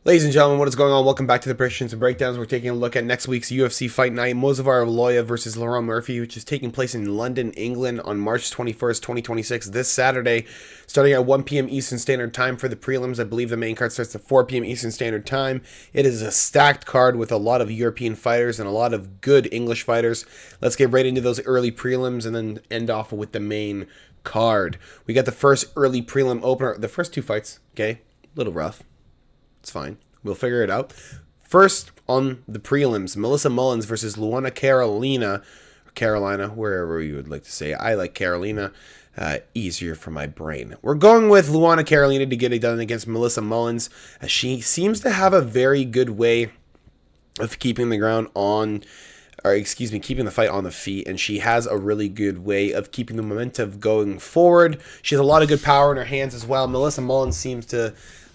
Ladies and gentlemen, what is going on? Welcome back to the Predictions and Breakdowns. We're taking a look at next week's UFC Fight Night, Mosvar Evloev versus Lerone Murphy, which is taking place in London, England on March 21st, 2026, this Saturday, starting at 1 p.m. Eastern Standard Time for the prelims. I believe the main card starts at 4 p.m. Eastern Standard Time. It is a stacked card with a lot of European fighters and a lot of good English fighters. Let's get right into those early prelims and then end off with the main card. We got the first early prelim opener, the first two fights, okay? A little rough. It's fine. We'll figure it out. First on the prelims, Melissa Mullins versus Luana Carolina, wherever you would like to say. I like Carolina. Easier for my brain. We're going with Luana Carolina to get it done against Melissa Mullins. She seems to have a very good way of keeping the ground on, or excuse me, keeping the fight on the feet, and she has a really good way of keeping the momentum going forward. She has a lot of good power in her hands as well. Melissa Mullins seems to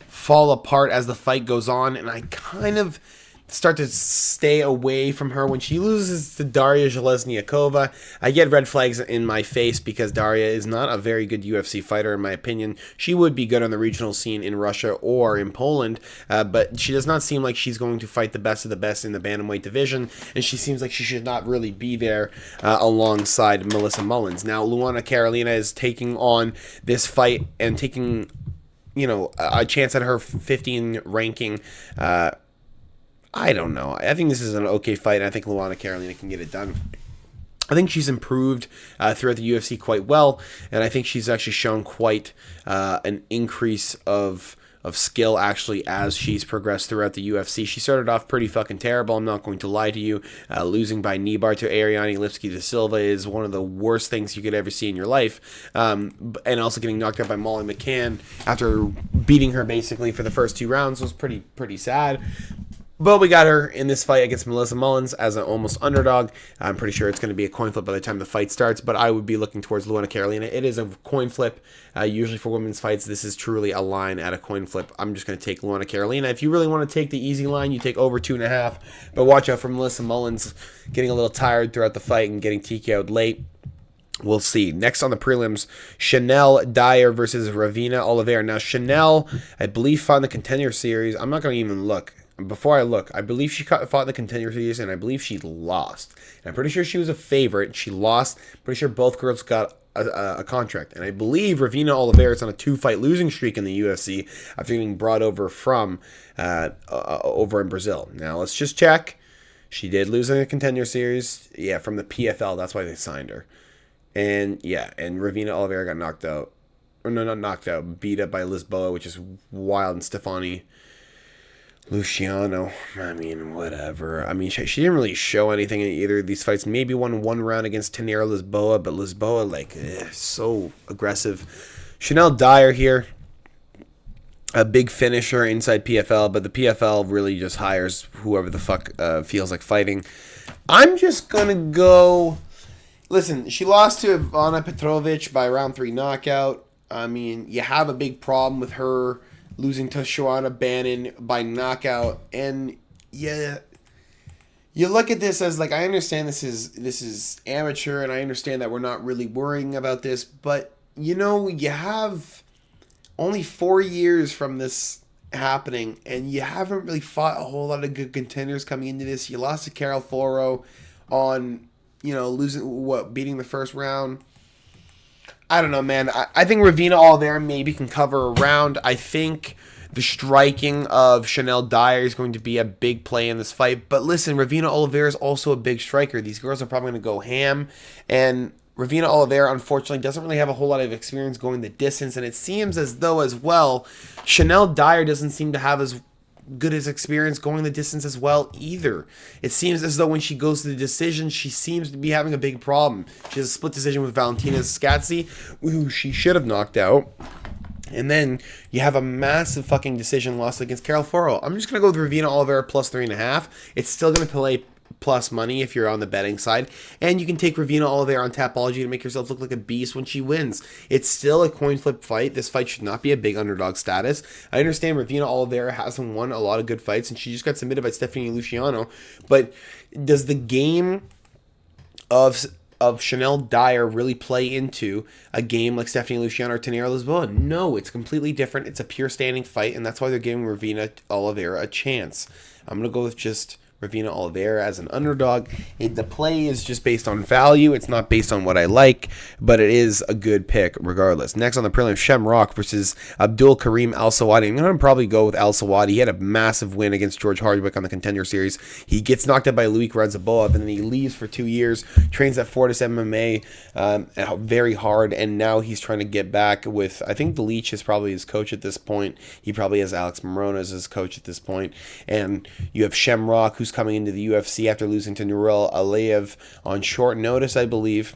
fall apart as the fight goes on, and I kind of start to stay away from her when she loses to Daria Železniakova. I get red flags in my face because Daria is not a very good UFC fighter in my opinion. She would be good on the regional scene in Russia or in Poland, but she does not seem like she's going to fight the best of the best in the bantamweight division, and she seems like she should not really be there alongside Melissa Mullins. Now, Luana Carolina is taking on this fight and taking a chance at her 15 ranking. I don't know. I think this is an okay fight, and I think Luana Carolina can get it done. I think she's improved throughout the UFC quite well, and I think she's actually shown quite an increase of skill actually as she's progressed throughout the UFC. She started off pretty fucking terrible, I'm not going to lie to you. Losing by knee bar to Ariane Lipski de Silva is one of the worst things you could ever see in your life. And also getting knocked out by Molly McCann after beating her basically for the first two rounds was pretty sad. But we got her in this fight against Melissa Mullins as an almost underdog. I'm pretty sure it's going to be a coin flip by the time the fight starts, but I would be looking towards Luana Carolina. It is a coin flip. Usually for women's fights, this is truly a line at a coin flip. I'm just going to take Luana Carolina. If you really want to take the easy line, you take over 2.5. But watch out for Melissa Mullins getting a little tired throughout the fight and getting TKO'd late. We'll see. Next on the prelims, Chanel Dyer versus Ravina Oliveira. Now, Chanel, I believe, fought in the Contender Series. I'm not going to even look. Before I look, I believe she fought in the Contender Series, and I believe she lost. And I'm pretty sure she was a favorite. She lost. Pretty sure both girls got a contract. And I believe Ravina Oliveira is on a 2-fight losing streak in the UFC after getting brought over from over in Brazil. Now, let's just check. She did lose in the Contender Series. Yeah, from the PFL. That's why they signed her. And, yeah, and Ravina Oliveira got knocked out. Or, no, not knocked out. Beat up by Lisboa, which is wild, and Stefani Luciano, I mean, whatever. I mean, she didn't really show anything in either of these fights. Maybe won one round against Tanera Lisboa, but Lisboa, so aggressive. Chanel Dyer here, a big finisher inside PFL, but the PFL really just hires whoever the fuck feels like fighting. I'm just going to go... Listen, she lost to Ivana Petrovic by round 3 knockout. I mean, you have a big problem with her losing to Joanna Bannon by knockout, and yeah, you look at this as like, I understand this is amateur, and I understand that we're not really worrying about this, but you have only 4 years from this happening, and you haven't really fought a whole lot of good contenders coming into this. You lost to Carol Foro on beating the first round. I don't know, man. I think Ravina Oliveira maybe can cover a round. I think the striking of Chanel Dyer is going to be a big play in this fight. But listen, Ravina Oliveira is also a big striker. These girls are probably going to go ham. And Ravina Oliveira, unfortunately, doesn't really have a whole lot of experience going the distance. And it seems as though, as well, Chanel Dyer doesn't seem to have as good as experience going the distance as well either. It seems as though when she goes to the decision, she seems to be having a big problem. She has a split decision with Valentina Scazzi, who she should have knocked out. And then you have a massive fucking decision loss against Carol Foro. I'm just going to go with Ravina Oliveira plus 3.5. It's still going to play plus money if you're on the betting side, and you can take Ravina Oliveira on Tapology to make yourself look like a beast when she wins. It's still a coin flip fight. This fight should not be a big underdog status. I understand Ravina Oliveira hasn't won a lot of good fights, and she just got submitted by Stephanie Luciano, but does the game of of Chanel Dyer really play into a game like Stephanie Luciano or Tanera Lisboa? No, it's completely different. It's a pure standing fight, and that's why they're giving Ravina Oliveira a chance. I'm going to go with just Ravina Oliveira as an underdog. The play is just based on value. It's not based on what I like, but it is a good pick regardless. Next on the prelim, Shamrock versus Abdul Karim Al Sawadi. I'm going to probably go with Al Sawadi. He had a massive win against George Hardwick on the Contender Series. He gets knocked out by Luik Radzaboa, and then he leaves for 2 years, trains at Fortis MMA very hard, and now he's trying to get back with, I think Leach is probably his coach at this point. He probably has Alex Morona as his coach at this point. And you have Shamrock, who's coming into the UFC after losing to Nurul Aliyev on short notice, I believe.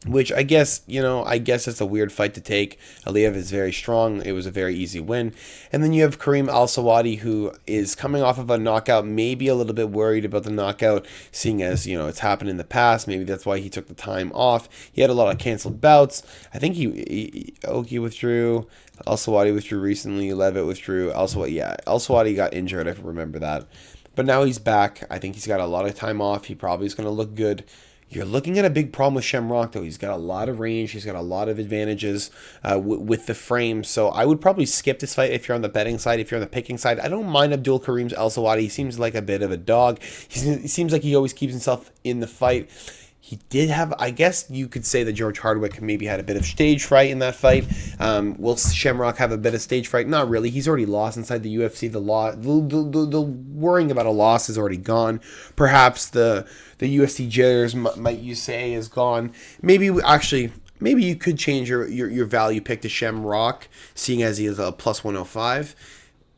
Which I guess it's a weird fight to take. Aliyev is very strong. It was a very easy win. And then you have Karim Al Sawadi, who is coming off of a knockout, maybe a little bit worried about the knockout, seeing as, it's happened in the past. Maybe that's why he took the time off. He had a lot of canceled bouts. I think Oki withdrew. Al Sawadi withdrew recently. Levitt withdrew. Al Sawadi got injured. I remember that. But now he's back. I think he's got a lot of time off. He probably is going to look good. You're looking at a big problem with Shamrock, though. He's got a lot of range. He's got a lot of advantages with the frame. So I would probably skip this fight if you're on the betting side. If you're on the picking side, I don't mind Abdul Karim's Al Sawadi. He seems like a bit of a dog. He seems like he always keeps himself in the fight. He did have, I guess you could say that George Hardwick maybe had a bit of stage fright in that fight. Will Shamrock have a bit of stage fright? Not really. He's already lost inside the UFC. The worrying about a loss is already gone. Perhaps the UFC jitters, might you say, is gone. Maybe you could change your value pick to Shamrock, seeing as he is a plus 105.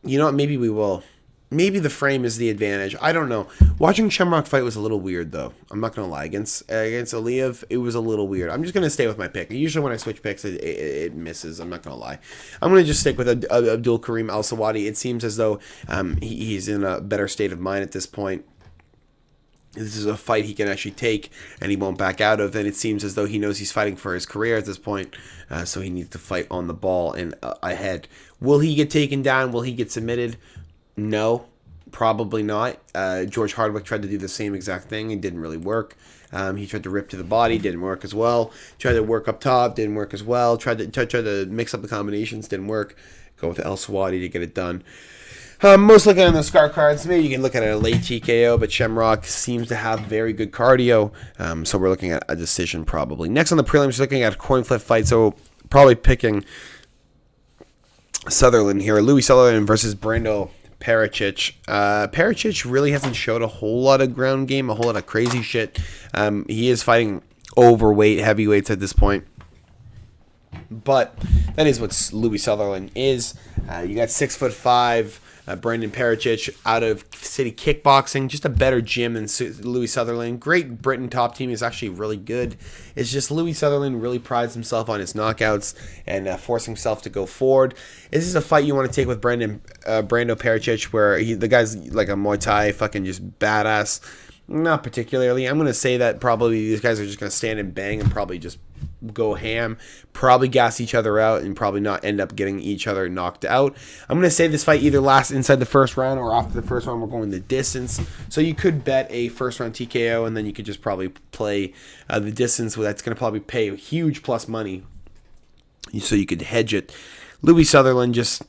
You know what? Maybe we will. Maybe the frame is the advantage. I don't know. Watching Shamrock fight was a little weird, though. I'm not going to lie. Against Aliyev, it was a little weird. I'm just going to stay with my pick. Usually when I switch picks, it misses. I'm not going to lie. I'm going to just stick with Abdul Karim Al Sawadi. It seems as though he's in a better state of mind at this point. This is a fight he can actually take and he won't back out of. And it seems as though he knows he's fighting for his career at this point. So he needs to fight on the ball and ahead. Will he get taken down? Will he get submitted? No, probably not. George Hardwick tried to do the same exact thing. It didn't really work. He tried to rip to the body. Didn't work as well. Tried to work up top. Didn't work as well. Tried to mix up the combinations. Didn't work. Go with El Swati to get it done. Most looking on the scar cards, maybe you can look at a late TKO, but Shamrock seems to have very good cardio, so we're looking at a decision probably. Next on the prelims, looking at a coin flip fight, so probably picking Sutherland here. Louis Sutherland versus Brando Pericic. Pericic really hasn't showed a whole lot of ground game, a whole lot of crazy shit. He is fighting overweight heavyweights at this point. But that is what Louis Sutherland is. You got 6'5", Brandon Pericic out of City Kickboxing. Just a better gym than Louis Sutherland. Great Britain top team is actually really good. It's just Louis Sutherland really prides himself on his knockouts and forcing himself to go forward. This is a fight you want to take with Brando Pericic, where the guy's like a Muay Thai fucking just badass. Not particularly. I'm going to say that probably these guys are just going to stand and bang and probably just go ham, probably gas each other out, and probably not end up getting each other knocked out. I'm going to say this fight either lasts inside the first round or after the first round we're going the distance. So you could bet a first round TKO, and then you could just probably play the distance. That's going to probably pay huge plus money, so you could hedge it. Louis Sutherland just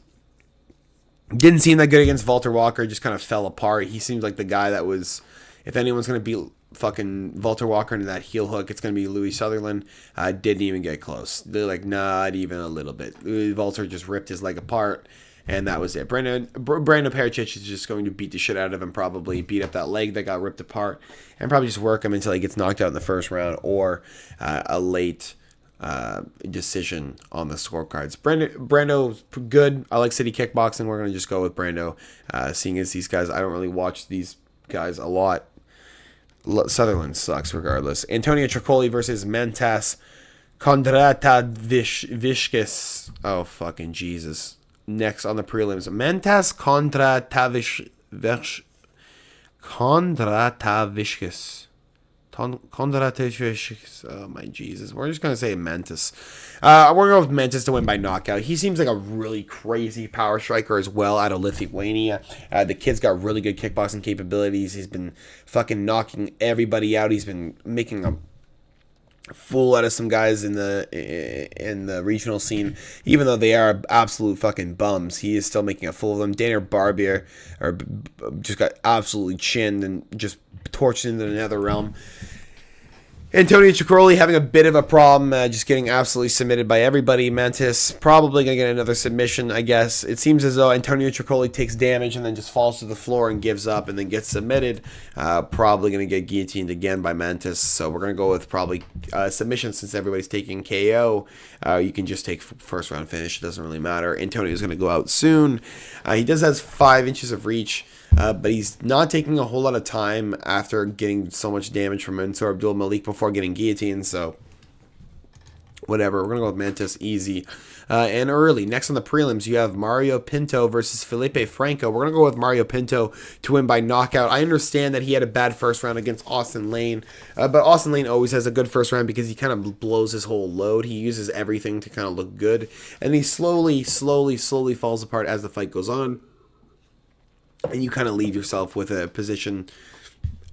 didn't seem that good against Walter Walker, just kind of fell apart. He seems like the guy that was, if anyone's going to beat fucking Walter Walker into that heel hook, it's going to be Louis Sutherland. Didn't even get close. They're like, not even a little bit. Walter just ripped his leg apart, and that was it. Brando Pericic is just going to beat the shit out of him, probably beat up that leg that got ripped apart, and probably just work him until he gets knocked out in the first round or a late decision on the scorecards. Brando's good. I like City Kickboxing. We're going to just go with Brando, seeing as these guys, I don't really watch these guys a lot. Sutherland sucks regardless. Antonio Tricoli versus Mantas Kondrataviškis. Oh, fucking Jesus. Next on the prelims. Mantas Kondrataviškis. Kondratish. Oh my Jesus. We're just gonna say Mantis. We're going with Mantis to win by knockout. He seems like a really crazy power striker as well out of Lithuania. The kid's got really good kickboxing capabilities. He's been fucking knocking everybody out. He's been making a fool out of some guys in the regional scene, even though they are absolute fucking bums. He is still making a fool of them. Dana Barbier just got absolutely chinned and just torched into another realm. Antonio Ciccoli having a bit of a problem, just getting absolutely submitted by everybody. Mantis probably going to get another submission, I guess. It seems as though Antonio Ciccoli takes damage and then just falls to the floor and gives up and then gets submitted. Probably going to get guillotined again by Mantis. So we're going to go with probably submission since everybody's taking KO. You can just take first round finish. It doesn't really matter. Antonio's going to go out soon. He does have 5 inches of reach. But he's not taking a whole lot of time after getting so much damage from Mansour Abdul Malik before getting guillotined. So, whatever. We're going to go with Mantis easy and early. Next on the prelims, you have Mario Pinto versus Felipe Franco. We're going to go with Mario Pinto to win by knockout. I understand that he had a bad first round against Austin Lane. But Austin Lane always has a good first round because he kind of blows his whole load. He uses everything to kind of look good. And he slowly falls apart as the fight goes on. And you kind of leave yourself with a position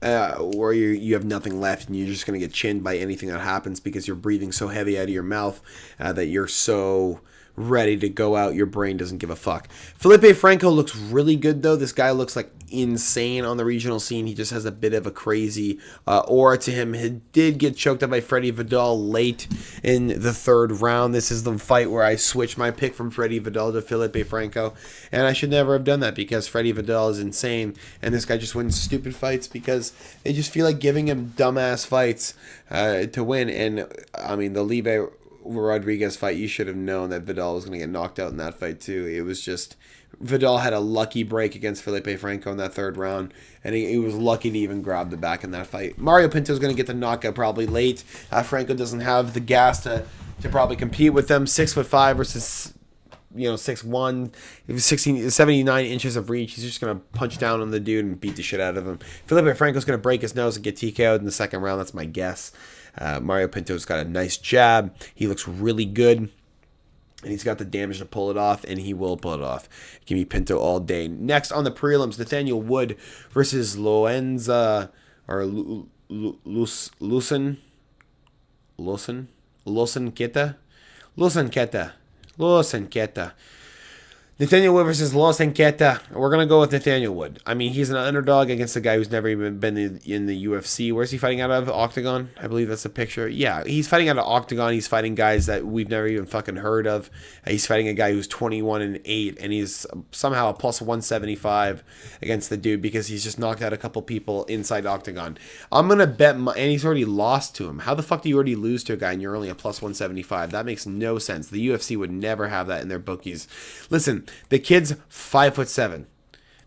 where you have nothing left and you're just going to get chinned by anything that happens because you're breathing so heavy out of your mouth that you're so ready to go out. Your brain doesn't give a fuck. Felipe Franco looks really good, though. This guy looks like insane on the regional scene. He just has a bit of a crazy aura to him. He did get choked up by Freddie Vidal late in the 3rd round. This is the fight where I switched my pick from Freddie Vidal to Felipe Franco, and I should never have done that because Freddie Vidal is insane, and this guy just wins stupid fights because they just feel like giving him dumbass fights to win. And I mean, the Libe Rodriguez fight, you should have known that Vidal was going to get knocked out in that fight too. It was just Vidal had a lucky break against Felipe Franco in that 3rd round, and he was lucky to even grab the back in that fight. Mario Pinto is going to get the knockout probably late. Franco doesn't have the gas to probably compete with them. 6'5" versus 6'1", 79 inches of reach. He's just going to punch down on the dude and beat the shit out of him. Felipe Franco's going to break his nose and get TKO'd in the 2nd round. That's my guess. Mario Pinto's got a nice jab. He looks really good. And he's got the damage to pull it off, and he will pull it off. Give me Pinto all day. Next on the prelims, Nathaniel Wood versus Loenza, or Lucen Queta. Nathaniel Wood versus Los Enqueta. We're going to go with Nathaniel Wood. I mean, he's an underdog against a guy who's never even been in the UFC. Where's he fighting out of? Octagon? I believe that's the picture. Yeah, he's fighting out of Octagon. He's fighting guys that we've never even fucking heard of. He's fighting a guy who's 21-8, and he's somehow a plus 175 against the dude because he's just knocked out a couple people inside Octagon. I'm going to bet, and he's already lost to him. How the fuck do you already lose to a guy and you're only a plus 175? That makes no sense. The UFC would never have that in their bookies. Listen, the kid's 5'7".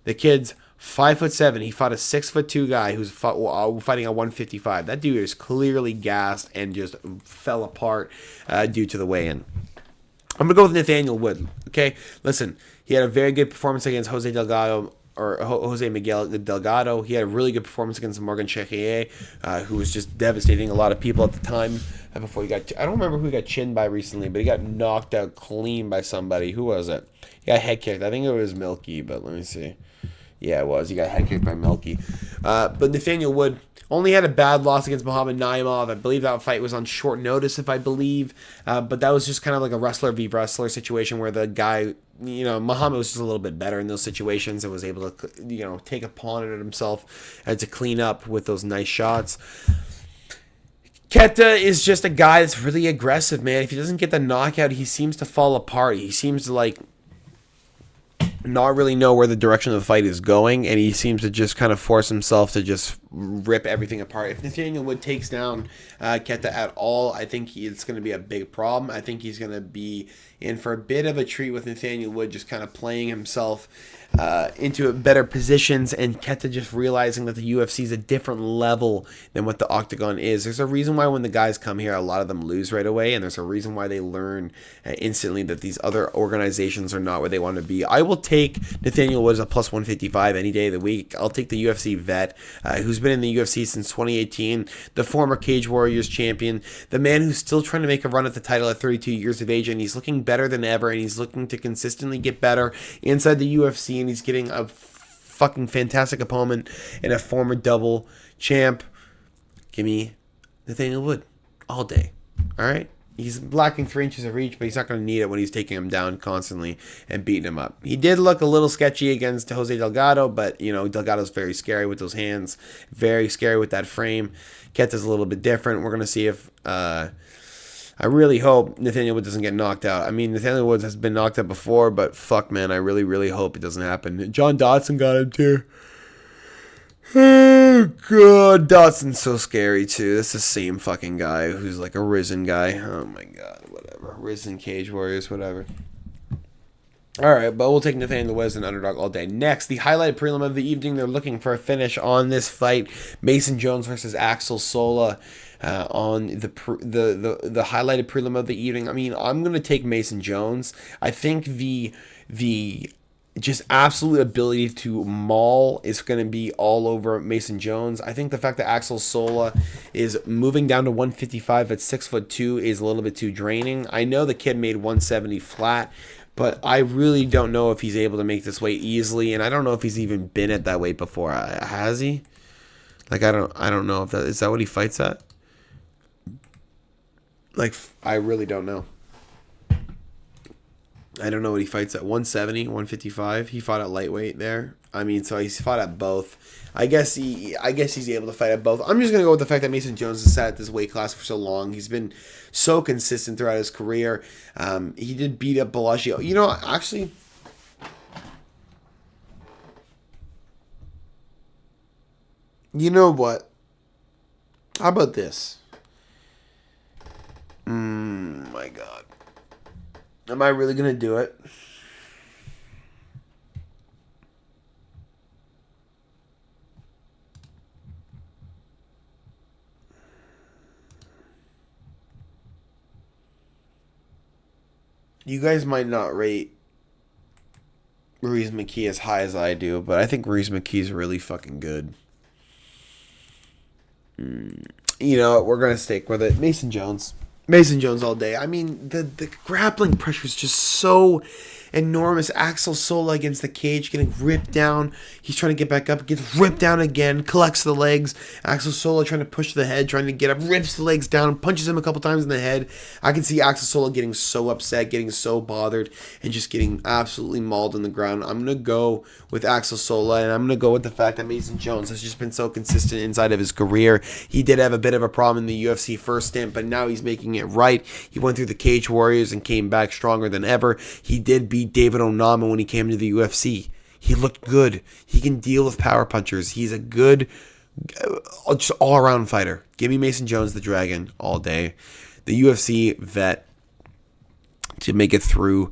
The kid's 5'7". He fought a 6'2" guy who's fighting at 155. That dude is clearly gassed and just fell apart due to the weigh-in. I'm gonna go with Nathaniel Wood. Okay, listen, he had a very good performance against Jose Miguel Delgado. He had a really good performance against Morgan Charrier, who was just devastating a lot of people at the time. Before he got, I don't remember who he got chinned by recently, but he got knocked out clean by somebody. Who was it? He got head kicked. I think it was Milky, but let me see. Yeah, it was. He got head kicked by Milky. But Nathaniel Wood only had a bad loss against Muhammad Naimov. I believe that fight was on short notice, if I believe. But that was just kind of like a wrestler v. wrestler situation where the guy, Muhammad was just a little bit better in those situations and was able to, take upon it himself and to clean up with those nice shots. Queta is just a guy that's really aggressive, man. If he doesn't get the knockout, he seems to fall apart. He seems to, not really know where the direction of the fight is going, and he seems to just kind of force himself to just rip everything apart. If Nathaniel Wood takes down Queta at all, I think it's going to be a big problem. I think he's going to be in for a bit of a treat with Nathaniel Wood just kind of playing himself into better positions, and Queta just realizing that the UFC is a different level than what the Octagon is. There's a reason why when the guys come here, a lot of them lose right away, and there's a reason why they learn instantly that these other organizations are not where they want to be. I will take Nathaniel Wood as a plus 155 any day of the week. I'll take the UFC vet who's who's been in the UFC since 2018, the former Cage Warriors champion, the man who's still trying to make a run at the title at 32 years of age, and he's looking better than ever, and he's looking to consistently get better inside the UFC, and he's getting a fucking fantastic opponent and a former double champ. Give me Nathaniel Wood all day. All right? He's lacking 3 inches of reach, but he's not going to need it when he's taking him down constantly and beating him up. He did look a little sketchy against Jose Delgado, but, you know, Delgado's very scary with those hands, very scary with that frame. Keta's a little bit different. We're going to see if... I really hope Nathaniel Wood doesn't get knocked out. I mean, Nathaniel Wood has been knocked out before, but fuck, man, I really, really hope it doesn't happen. John Dodson got him, too. Oh, God. Dodson's so scary, too. That's the same fucking guy who's like a Risen guy. Oh, my God. Whatever. Risen, Cage Warriors, whatever. All right, but we'll take Nathaniel Wood as an underdog all day. Next, the highlighted prelim of the evening. They're looking for a finish on this fight. Mason Jones versus Axel Sola on the highlighted prelim of the evening. I mean, I'm going to take Mason Jones. I think the just absolute ability to maul is going to be all over Mason Jones. I think the fact that Axel Sola is moving down to 155 at 6'2" is a little bit too draining. I know the kid made 170 flat, but I really don't know if he's able to make this weight easily, and I don't know if he's even been at that weight before. Has he? Like, I don't know if that is that what he fights at. Like, I really don't know. I don't know what he fights at. 170, 155. He fought at lightweight there. I mean, so he's fought at both. I guess he's able to fight at both. I'm just gonna go with the fact that Mason Jones has sat at this weight class for so long. He's been so consistent throughout his career. He did beat up Bellagio. You know, actually, you know what? How about this? My God. Am I really going to do it? You guys might not rate Ruiz McKee as high as I do, but I think Ruiz McKee is really fucking good. You know, we're going to stick with it. Mason Jones all day. I mean, the grappling pressure is just so enormous. Axel Sola against the cage, getting ripped down. He's trying to get back up, gets ripped down again, collects the legs. Axel Sola trying to push the head, trying to get up, rips the legs down, punches him a couple times in the head. I can see Axel Sola getting so upset, getting so bothered, and just getting absolutely mauled on the ground. I'm going to go with Axel Sola, and I'm going to go with the fact that Mason Jones has just been so consistent inside of his career. He did have a bit of a problem in the UFC first stint, but now he's making it right. He went through the Cage Warriors and came back stronger than ever. He did beat David Onama when he came to the UFC. He looked good. He can deal with power punchers. He's a good, just all-around fighter. Give me Mason Jones, the Dragon, all day. The UFC vet to make it through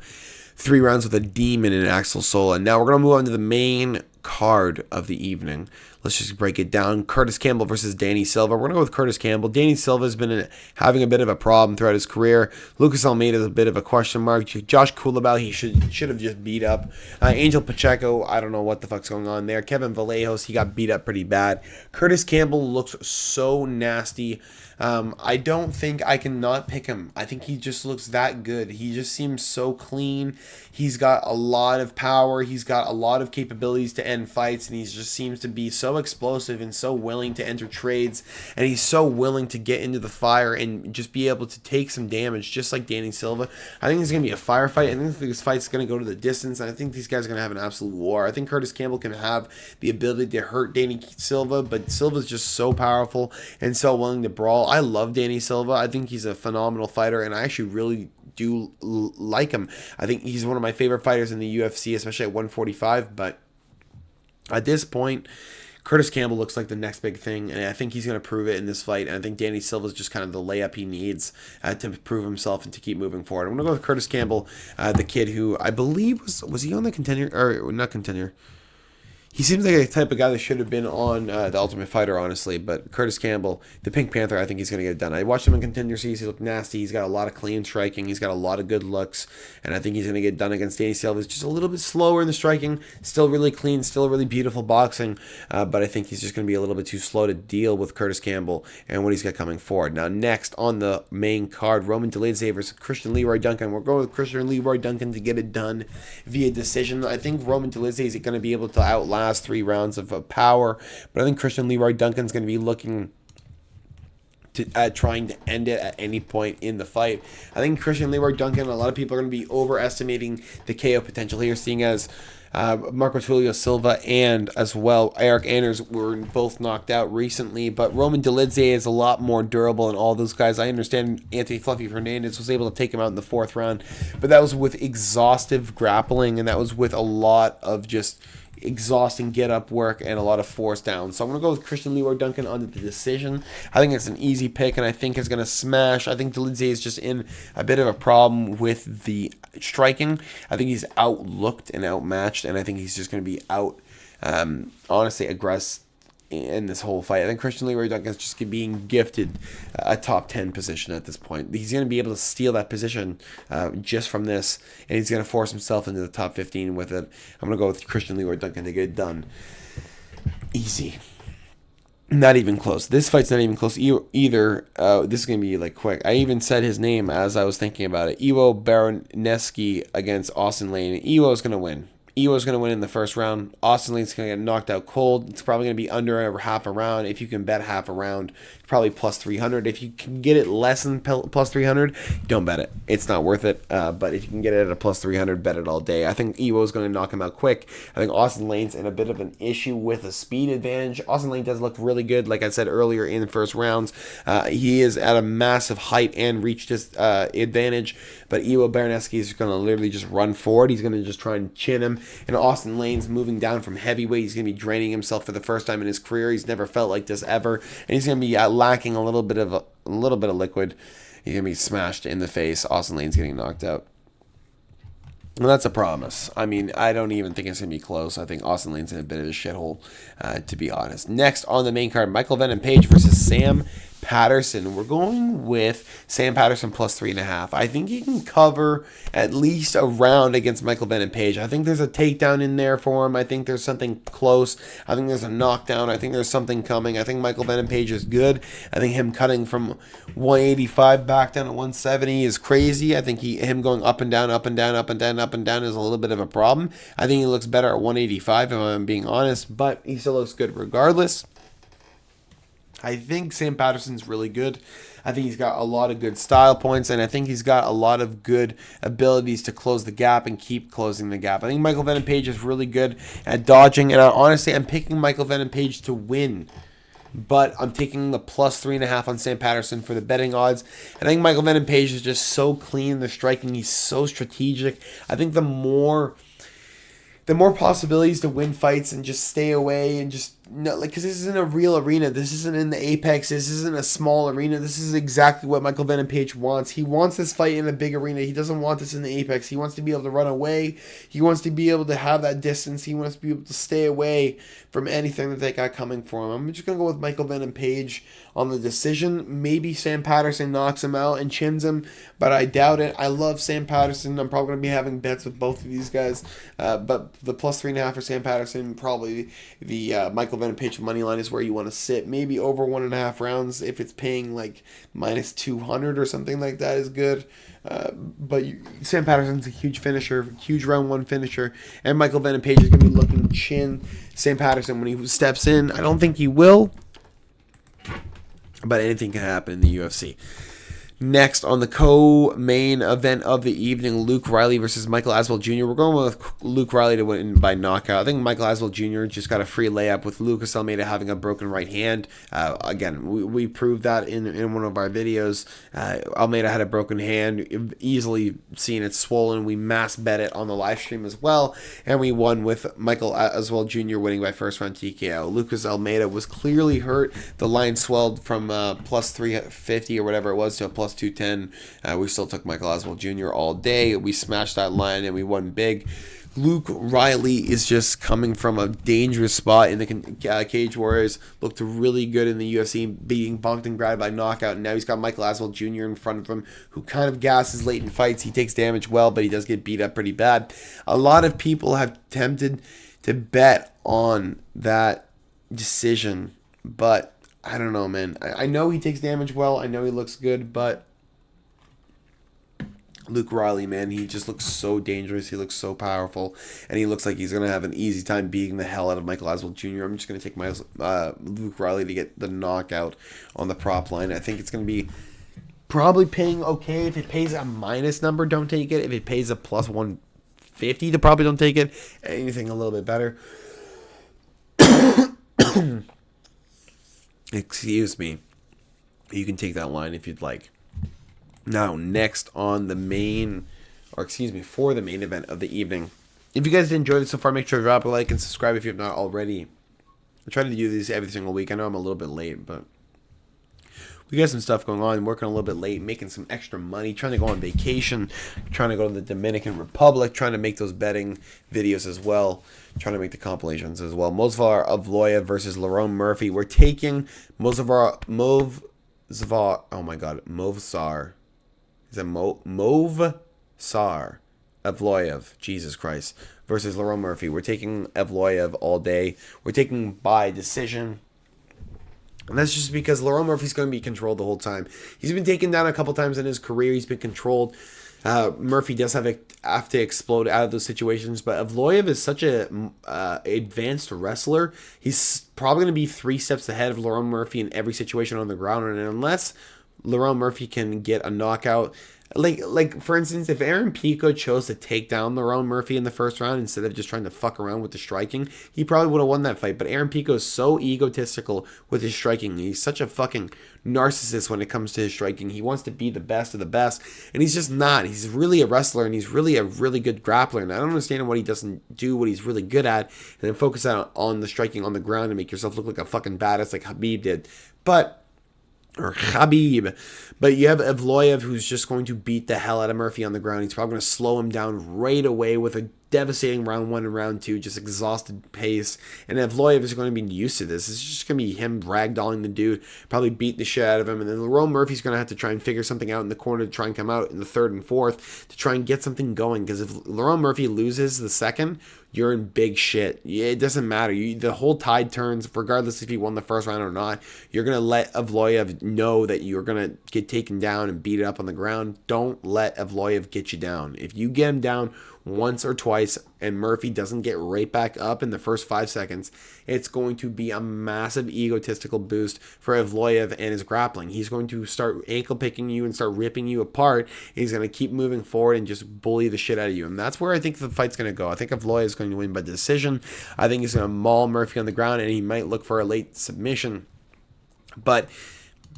3 rounds with a demon in Axel Sola. Now we're going to move on to the main card of the evening. Let's just break it down. Curtis Campbell versus Danny Silva. We're going to go with Curtis Campbell. Danny Silva has been having a bit of a problem throughout his career. Lucas Almeida is a bit of a question mark. Josh Kulabau, he should have just beat up. Angel Pacheco, I don't know what the fuck's going on there. Kevin Vallejos, he got beat up pretty bad. Curtis Campbell looks so nasty. I don't think I can not pick him. I think he just looks that good. He just seems so clean. He's got a lot of power. He's got a lot of capabilities to end fights, and he just seems to be so explosive and so willing to enter trades, and he's so willing to get into the fire and just be able to take some damage, just like Danny Silva. I think it's going to be a firefight. I think this fight's going to go to the distance, and I think these guys are going to have an absolute war. I think Curtis Campbell can have the ability to hurt Danny Silva, but Silva's just so powerful and so willing to brawl. I love Danny Silva. I think he's a phenomenal fighter, and I actually really do like him. I think he's one of my favorite fighters in the UFC, especially at 145, but at this point, Curtis Campbell looks like the next big thing, and I think he's going to prove it in this fight, and I think Danny Silva is just kind of the layup he needs to prove himself and to keep moving forward. I'm going to go with Curtis Campbell, the kid who I believe was he on the contender, or not contender? He seems like a type of guy that should have been on The Ultimate Fighter, honestly. But Curtis Campbell, the Pink Panther, I think he's going to get it done. I watched him in Contender Series. He looked nasty. He's got a lot of clean striking. He's got a lot of good looks. And I think he's going to get it done against Danny Silva. He's just a little bit slower in the striking. Still really clean. Still really beautiful boxing. But I think he's just going to be a little bit too slow to deal with Curtis Campbell and what he's got coming forward. Now, next on the main card, Roman Dolidze versus Christian Leroy Duncan. We're going with Christian Leroy Duncan to get it done via decision. I think Roman Dolidze is going to be able to outlast 3 rounds of power, but I think Christian Leroy Duncan's going to be looking to trying to end it at any point in the fight. I think Christian Leroy Duncan, a lot of people are going to be overestimating the KO potential here, seeing as Marco Tulio Silva and as well Eric Anders were both knocked out recently, but Roman Dolidze is a lot more durable than all those guys. I understand Anthony Fluffy Fernandez was able to take him out in the 4th round, but that was with exhaustive grappling, and that was with a lot of just exhausting get-up work and a lot of force down. So I'm going to go with Christian Leroy Duncan on the decision. I think it's an easy pick, and I think it's going to smash. I think Dolidze is just in a bit of a problem with the striking. I think he's outlooked and outmatched, and I think he's just going to be honestly, aggressive in this whole fight. I think Christian Leroy Duncan is just being gifted a top 10 position at this point. He's going to be able to steal that position just from this, and he's going to force himself into the top 15 with it. I'm going to go with Christian Leroy Duncan to get it done. Easy. Not even close. This fight's not even close either. This is going to be like quick. I even said his name as I was thinking about it. Iwo Baroneski against Austin Lane. Iwo is going to win. Iwo's going to win in the 1st round. Austin Lane's going to get knocked out cold. It's probably going to be under half a round. If you can bet half a round, probably plus 300. If you can get it less than plus 300, don't bet it. It's not worth it. But if you can get it at a plus 300, bet it all day. I think Iwo's going to knock him out quick. I think Austin Lane's in a bit of an issue with a speed advantage. Austin Lane does look really good, like I said earlier in the 1st rounds. He is at a massive height and reach advantage. But Iwo Baroneski is going to literally just run forward. He's going to just try and chin him. And Austin Lane's moving down from heavyweight. He's going to be draining himself for the first time in his career. He's never felt like this ever. And he's going to be lacking a little bit of liquid. He's going to be smashed in the face. Austin Lane's getting knocked out. Well, that's a promise. I mean, I don't even think it's going to be close. I think Austin Lane's in a bit of a shithole, to be honest. Next on the main card, Michael Venom Page versus Sam Patterson. We're going with Sam Patterson plus 3.5. I think he can cover at least a round against Michael Venom Page. I think there's a takedown in there for him. I think there's something close. I think there's a knockdown. I think there's something coming. I think Michael Venom Page is good. I think him cutting from 185 back down to 170 is crazy. I think him going up and down, up and down, up and down, up and down is a little bit of a problem. I think he looks better at 185 if I'm being honest, but he still looks good regardless. I think Sam Patterson's really good. I think he's got a lot of good style points, and I think he's got a lot of good abilities to close the gap and keep closing the gap. I think Michael Venom Page is really good at dodging, and honestly, I'm picking Michael Venom Page to win. But I'm taking the plus 3.5 on Sam Patterson for the betting odds. I think Michael Venom Page is just so clean in the striking. He's so strategic. I think the more possibilities to win fights and just stay away and just because this isn't a real arena. This isn't in the Apex. This isn't a small arena. This is exactly what Michael Venom Page wants. He wants this fight in a big arena. He doesn't want this in the Apex. He wants to be able to run away. He wants to be able to have that distance. He wants to be able to stay away from anything that they got coming for him. I'm just going to go with Michael Venom Page on the decision. Maybe Sam Patterson knocks him out and chins him, but I doubt it. I love Sam Patterson. I'm probably going to be having bets with both of these guys, but the plus 3.5 for Sam Patterson, probably the Michael Venom Page money line is where you want to sit. Maybe over 1.5 rounds if it's paying like minus 200 or something like that is good. But Sam Patterson's a huge finisher, huge round 1 finisher, and Michael Venom Page is going to be looking to chin Sam Patterson when he steps in. I don't think he will, but anything can happen in the UFC. Next on the co-main event of the evening, Luke Riley versus Michael Aswell Jr. We're going with Luke Riley to win by knockout. I think Michael Aswell Jr. just got a free layup with Lucas Almeida having a broken right hand. Again, we proved that in one of our videos. Almeida had a broken hand, easily seen it swollen. We mass bet it on the live stream as well, and we won with Michael Aswell Jr. winning by first round TKO. Lucas Almeida was clearly hurt. The line swelled from plus 350 or whatever it was to a plus 210. We still took Michael Aswell Jr. all day. We smashed that line and we won big. Luke Riley is just coming from a dangerous spot in the Cage Warriors. Looked really good in the UFC, being bumped and grabbed by knockout. And now he's got Michael Aswell Jr. in front of him, who kind of gasses late in fights. He takes damage well, but he does get beat up pretty bad. A lot of people have tempted to bet on that decision, but I don't know, man. I know he takes damage well. I know he looks good, but Luke Riley, man, he just looks so dangerous. He looks so powerful, and he looks like he's going to have an easy time beating the hell out of Michael Aswell Jr. I'm just going to take my Luke Riley to get the knockout on the prop line. I think it's going to be probably paying okay. If it pays a minus number, don't take it. If it pays a plus 150, then probably don't take it. Anything a little bit better. Excuse me. You can take that line if you'd like. Now, next on the for the main event of the evening. If you guys enjoyed it so far, make sure to drop a like and subscribe if you have not already. I try to do these every single week. I know I'm a little bit late, but we got some stuff going on. Working a little bit late, making some extra money, trying to go on vacation, trying to go to the Dominican Republic, trying to make those betting videos as well, trying to make the compilations as well. Mosvar Evloev versus Lerone Murphy. We're taking Mosvar. Oh my God, Mosvar. Is it Mosvar Evloev, Jesus Christ, versus Lerone Murphy. We're taking Evloev all day. We're taking by decision. And that's just because Lerone Murphy's going to be controlled the whole time. He's been taken down a couple times in his career. He's been controlled. Murphy does have to explode out of those situations, but Evloev is such a advanced wrestler. He's probably going to be 3 steps ahead of Lerone Murphy in every situation on the ground, and unless Lerone Murphy can get a knockout, like for instance, if Aaron Pico chose to take down Lerone Murphy in the first round instead of just trying to fuck around with the striking, he probably would have won that fight. But Aaron Pico is so egotistical with his striking. He's such a fucking narcissist when it comes to his striking. He wants to be the best of the best, and he's just not. He's really a wrestler, and he's really a really good grappler, and I don't understand what he doesn't do, what he's really good at, and then focus on the striking on the ground and make yourself look like a fucking badass like Khabib did. But you have Evloev, who's just going to beat the hell out of Murphy on the ground. He's probably going to slow him down right away with a devastating round 1 and round 2, just exhausted pace. And Evloev is going to be used to this. It's just going to be him ragdolling the dude, probably beating the shit out of him. And then Lerone Murphy's going to have to try and figure something out in the corner to try and come out in the 3rd and 4th to try and get something going. Because if Lerone Murphy loses the 2nd, you're in big shit. It doesn't matter. The whole tide turns, regardless if he won the 1st round or not. You're going to let Evloev know that you're going to get taken down and beat up on the ground. Don't let Evloev get you down. If you get him down once or twice and Murphy doesn't get right back up in the first 5 seconds, it's going to be a massive egotistical boost for Evloev and his grappling. He's going to start ankle picking you and start ripping you apart. He's going to keep moving forward and just bully the shit out of you. And that's where I think the fight's going to go. I think Evloev is going to win by decision. I think he's going to maul Murphy on the ground, and he might look for a late submission. But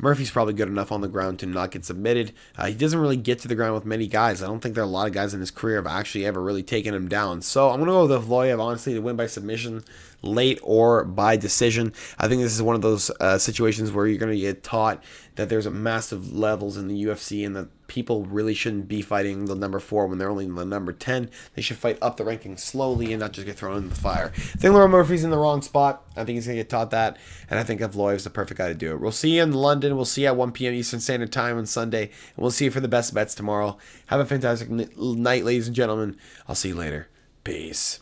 Murphy's probably good enough on the ground to not get submitted. He doesn't really get to the ground with many guys. I don't think there are a lot of guys in his career have actually ever really taken him down. So I'm going to go with Evloev, honestly, to win by submission, late or by decision. I think this is one of those situations where you're going to get taught that there's a massive levels in the UFC and that people really shouldn't be fighting the number 4 when they're only in the number 10. They should fight up the ranking slowly and not just get thrown in the fire. I think Lerone Murphy's in the wrong spot. I think he's going to get taught that, and I think Evloev's the perfect guy to do it. We'll see you in London. We'll see you at 1 p.m. Eastern Standard Time on Sunday, and we'll see you for the best bets tomorrow. Have a fantastic night, ladies and gentlemen. I'll see you later. Peace.